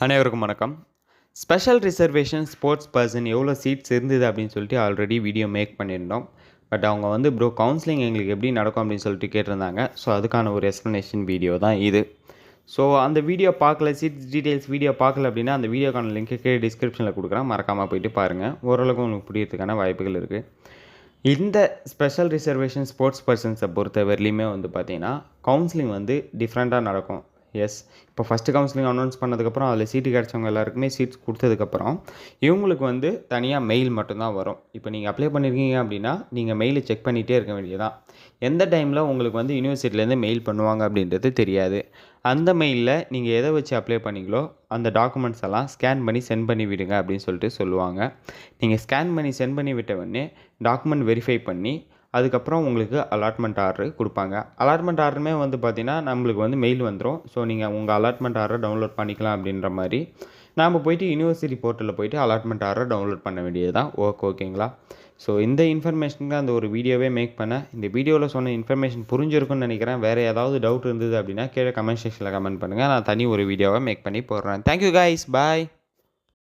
அனைவருக்கும் வணக்கம். Special reservation sports person எவ்வளோ சீட்ஸ் இருந்தது அப்படின்னு சொல்லிட்டு ஆல்ரெடி வீடியோ மேக் பண்ணியிருந்தோம். பட் அவங்க வந்து ப்ரோ கவுன்சிலிங் எங்களுக்கு எப்படி நடக்கும் அப்படின்னு சொல்லிட்டு கேட்டிருந்தாங்க. ஸோ அதுக்கான ஒரு எக்ஸ்ப்ளனேஷன் வீடியோ தான் இது. ஸோ அந்த வீடியோ பார்க்கல, சீட்ஸ் டீட்டெயில்ஸ் வீடியோ பார்க்கல அப்படின்னா அந்த வீடியோக்கான லிங்க்கு கீழே டிஸ்கிரிப்ஷனில் கொடுக்குறேன். மறக்காமல் போயிட்டு பாருங்கள். ஓரளவுக்கு உங்களுக்கு புரியறதுக்கான வாய்ப்புகள் இருக்குது. இந்த ஸ்பெஷல் ரிசர்வேஷன் ஸ்போர்ட்ஸ் பர்சன்ஸை பொறுத்தவரையிலுமே வந்து பார்த்திங்கன்னா கவுன்சிலிங் வந்து டிஃப்ரெண்ட்டாக நடக்கும். எஸ், இப்போ ஃபஸ்ட்டு கவுன்சிலிங் அனௌன்ஸ் பண்ணதுக்கப்புறம் அதில் சீட்டு கிடச்சவங்க எல்லாருக்குமே சீட்ஸ் கொடுத்ததுக்கப்புறம் இவங்களுக்கு வந்து தனியாக மெயில் மட்டும்தான் வரும். இப்போ நீங்கள் அப்ளை பண்ணியிருக்கீங்க அப்படின்னா நீங்கள் மெயிலை செக் பண்ணிகிட்டே இருக்க வேண்டியதான். எந்த டைமில் உங்களுக்கு வந்து யூனிவர்சிட்டிலேருந்து மெயில் பண்ணுவாங்க அப்படின்றது தெரியாது. அந்த மெயிலில் நீங்கள் எதை வச்சு அப்ளை பண்ணிங்களோ அந்த டாக்குமெண்ட்ஸ் எல்லாம் ஸ்கேன் பண்ணி சென்ட் பண்ணி விடுங்க அப்படின்னு சொல்லிட்டு சொல்லுவாங்க. நீங்கள் ஸ்கேன் பண்ணி சென்ட் பண்ணி விட்ட உடனே டாக்குமெண்ட் வெரிஃபை பண்ணி அதுக்கப்புறம் உங்களுக்கு அலாட்மெண்ட் ஆர்டர் கொடுப்பாங்க. அலாட்மெண்ட் ஆர்டருமே வந்து பார்த்திங்கன்னா நம்மளுக்கு வந்து மெயில் வந்துடும். ஸோ நீங்கள் உங்கள் அலாட்மெண்ட் ஆர்டரை டவுன்லோட் பண்ணிக்கலாம் அப்படின்ற மாதிரி நாம் போய்ட்டு யூனிவர்சிட்டி போர்ட்டலில் போய்ட்டு அலாட்மெண்ட் ஆர்டரை டவுன்லோட் பண்ண வேண்டியது தான். ஓகேங்களா? ஸோ இந்த இன்ஃபர்மேஷனுக்கு அந்த ஒரு வீடியோவே மேக் பண்ணேன். இந்த வீடியோவில் சொன்ன இன்ஃபர்மேஷன் புரிஞ்சிருக்குன்னு நினைக்கிறேன். வேறு ஏதாவது டவுட் இருந்தது அப்படின்னா கீழே கமெண்ட் செக்ஷனில் கமெண்ட் பண்ணுங்கள். நான் தனி ஒரு வீடியோவை மேக் பண்ணி போடுறேன். தேங்க்யூ கைஸ், பாய்.